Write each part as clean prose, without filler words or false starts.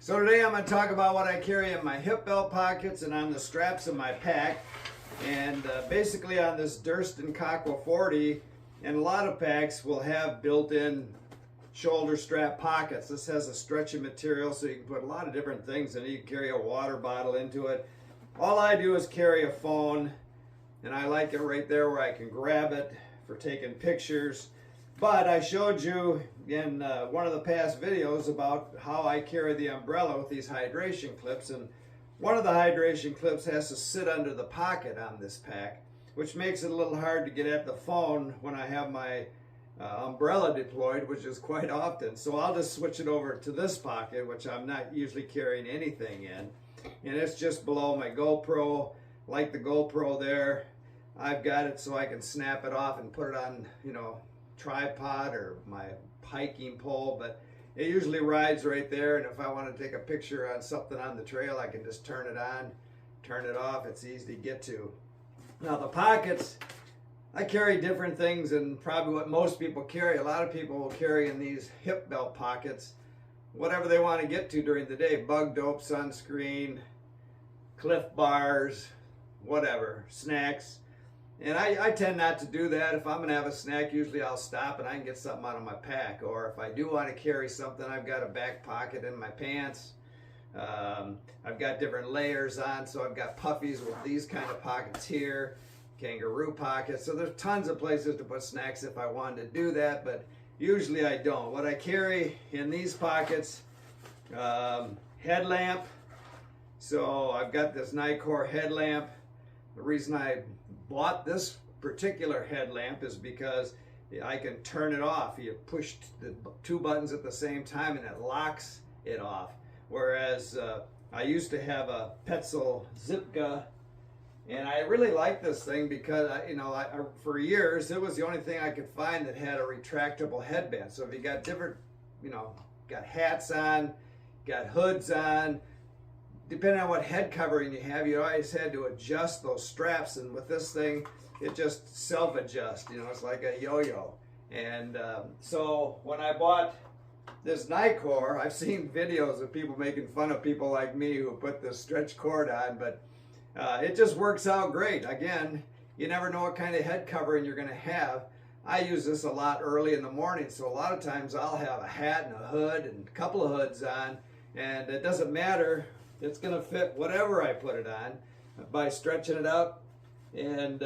So today I'm going to talk about what I carry in my hip belt pockets and on the straps of my pack. And basically on this Durston Cockwell 40, and a lot of packs will have built-in shoulder strap pockets. This has a stretchy material so you can put a lot of different things in it. You can carry a water bottle into it. All I do is carry a phone, and I like it right there where I can grab it for taking pictures. But I showed you in one of the past videos about how I carry the umbrella with these hydration clips, and one of the hydration clips has to sit under the pocket on this pack, which makes it a little hard to get at the phone when I have my umbrella deployed, which is quite often. So I'll just switch it over to this pocket, which I'm not usually carrying anything in, and it's just below my GoPro. Like the GoPro there, I've got it so I can snap it off and put it on, tripod or my hiking pole, but it usually rides right there, and if I want to take a picture on something on the trail, I can just turn it on, turn it off. It's easy to get to. Now the pockets, I carry different things than probably what most people carry. A lot of people will carry in these hip belt pockets whatever they want to get to during the day: bug dope, sunscreen, Cliff bars, whatever, snacks. And I tend not to do that. If I'm going to have a snack, usually I'll stop and I can get something out of my pack. Or if I do want to carry something, I've got a back pocket in my pants. I've got different layers on, so I've got puffies with these kind of pockets here, kangaroo pockets. So there's tons of places to put snacks if I wanted to do that, but usually I don't. What I carry in these pockets, headlamp. So I've got this Nicor headlamp. The reason I bought this particular headlamp is because I can turn it off. You push the two buttons at the same time and it locks it off. Whereas I used to have a Petzl Zipka, and I really like this thing because for years it was the only thing I could find that had a retractable headband. So if you got different, got hats on, got hoods on, depending on what head covering you have, you always had to adjust those straps, and with this thing, it just self-adjusts. It's like a yo-yo. And so when I bought this Nicor, I've seen videos of people making fun of people like me who put this stretch cord on, but it just works out great. Again, you never know what kind of head covering you're going to have. I use this a lot early in the morning, so a lot of times I'll have a hat and a hood and a couple of hoods on, and it doesn't matter. It's going to fit whatever I put it on by stretching it up. And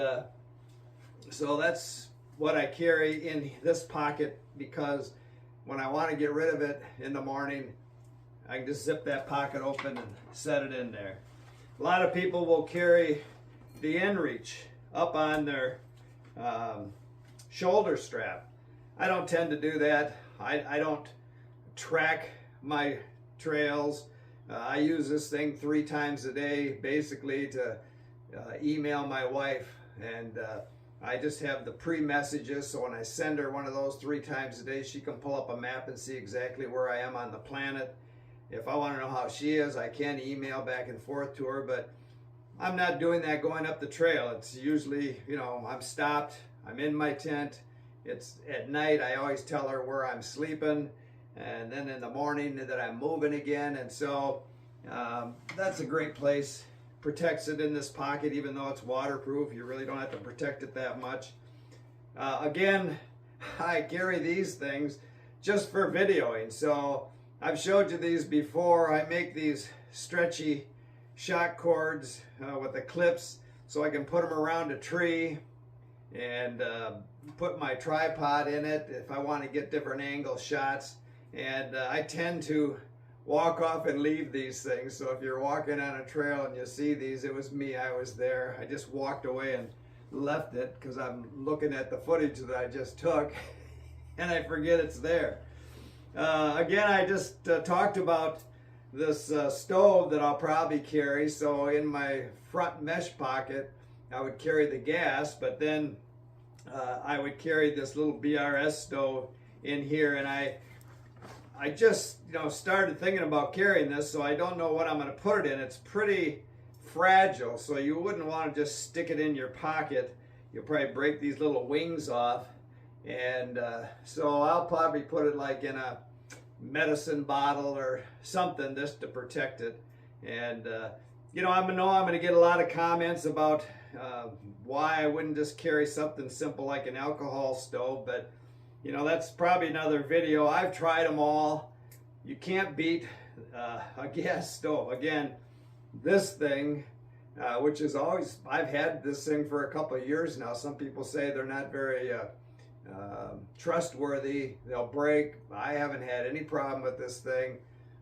so that's what I carry in this pocket, because when I want to get rid of it in the morning, I can just zip that pocket open and set it in there. A lot of people will carry the inReach up on their shoulder strap. I don't tend to do that. I don't track my trails. I use this thing 3 times a day, basically to email my wife, and I just have the pre-messages, so when I send her one of those 3 times a day, she can pull up a map and see exactly where I am on the planet. If I want to know how she is, I can email back and forth to her, but I'm not doing that going up the trail. It's usually, I'm stopped, I'm in my tent, it's at night. I always tell her where I'm sleeping, and then in the morning that I'm moving again. And so that's a great place. Protects it in this pocket, even though it's waterproof. You really don't have to protect it that much. Again, I carry these things just for videoing. So I've showed you these before. I make these stretchy shock cords with the clips so I can put them around a tree and put my tripod in it if I want to get different angle shots. And I tend to walk off and leave these things. So if you're walking on a trail and you see these, it was me. I was there. I just walked away and left it because I'm looking at the footage that I just took and I forget it's there. Again, I just talked about this stove that I'll probably carry. So in my front mesh pocket, I would carry the gas, but then I would carry this little BRS stove in here, and I just started thinking about carrying this, so I don't know what I'm going to put it in. It's pretty fragile, so you wouldn't want to just stick it in your pocket. You'll probably break these little wings off, and so I'll probably put it like in a medicine bottle or something just to protect it. And you know, I'm going to get a lot of comments about why I wouldn't just carry something simple like an alcohol stove, but you know, that's probably another video. I've tried them all. You can't beat a gas stove. Again, this thing, which is always, I've had this thing for a couple of years now. Some people say they're not very trustworthy. They'll break. I haven't had any problem with this thing.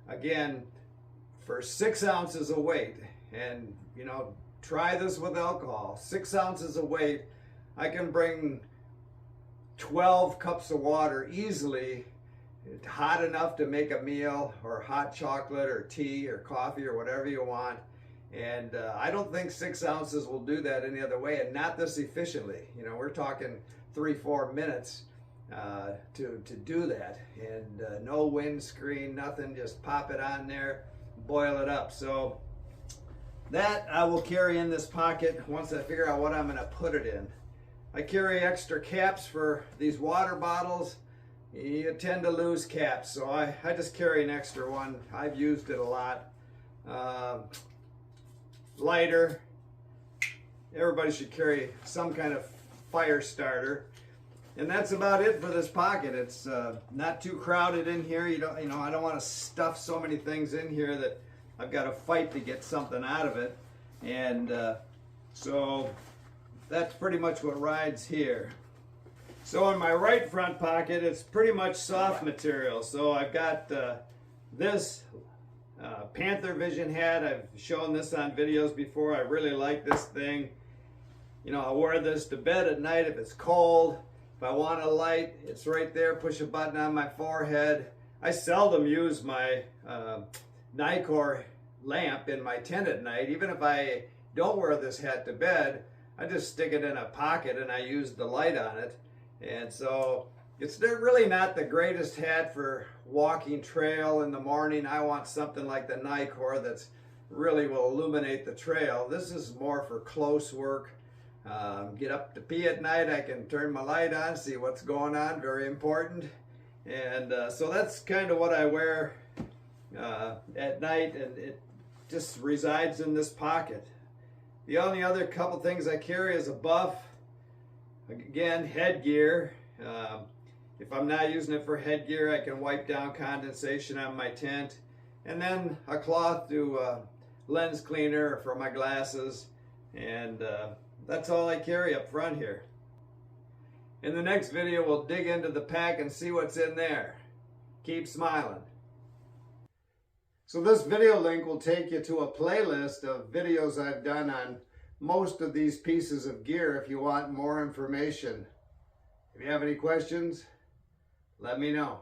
Again, for 6 ounces of weight, and you know, try this with alcohol. 6 ounces of weight, I can bring 12 cups of water easily, hot enough to make a meal, or hot chocolate or tea or coffee or whatever you want. And I don't think 6 ounces will do that any other way, and not this efficiently. You know, we're talking 3-4 minutes to do that, and no windscreen, nothing, just pop it on there, boil it up. So that I will carry in this pocket once I figure out what I'm going to put it in. I carry extra caps for these water bottles. You tend to lose caps, so I just carry an extra one. I've used it a lot. Lighter. Everybody should carry some kind of fire starter. And that's about it for this pocket. It's not too crowded in here. You know, I don't want to stuff so many things in here that I've got to fight to get something out of it. And so that's pretty much what rides here. So in my right front pocket, it's pretty much soft material. So I've got this Panther Vision hat. I've shown this on videos before. I really like this thing. You know, I wear this to bed at night if it's cold. If I want a light, it's right there. Push a button on my forehead. I seldom use my Nicor lamp in my tent at night. Even if I don't wear this hat to bed, I just stick it in a pocket and I use the light on it. And so it's really not the greatest hat for walking trail in the morning. I want something like the Nicor that's really will illuminate the trail. This is more for close work. Get up to pee at night, I can turn my light on, see what's going on, very important. And so that's kind of what I wear at night, and it just resides in this pocket. The only other couple things I carry is a buff. Again, headgear. If I'm not using it for headgear, I can wipe down condensation on my tent. And then a cloth to lens cleaner for my glasses. And that's all I carry up front here. In the next video, we'll dig into the pack and see what's in there. Keep smiling. So this video link will take you to a playlist of videos I've done on most of these pieces of gear if you want more information. If you have any questions, let me know.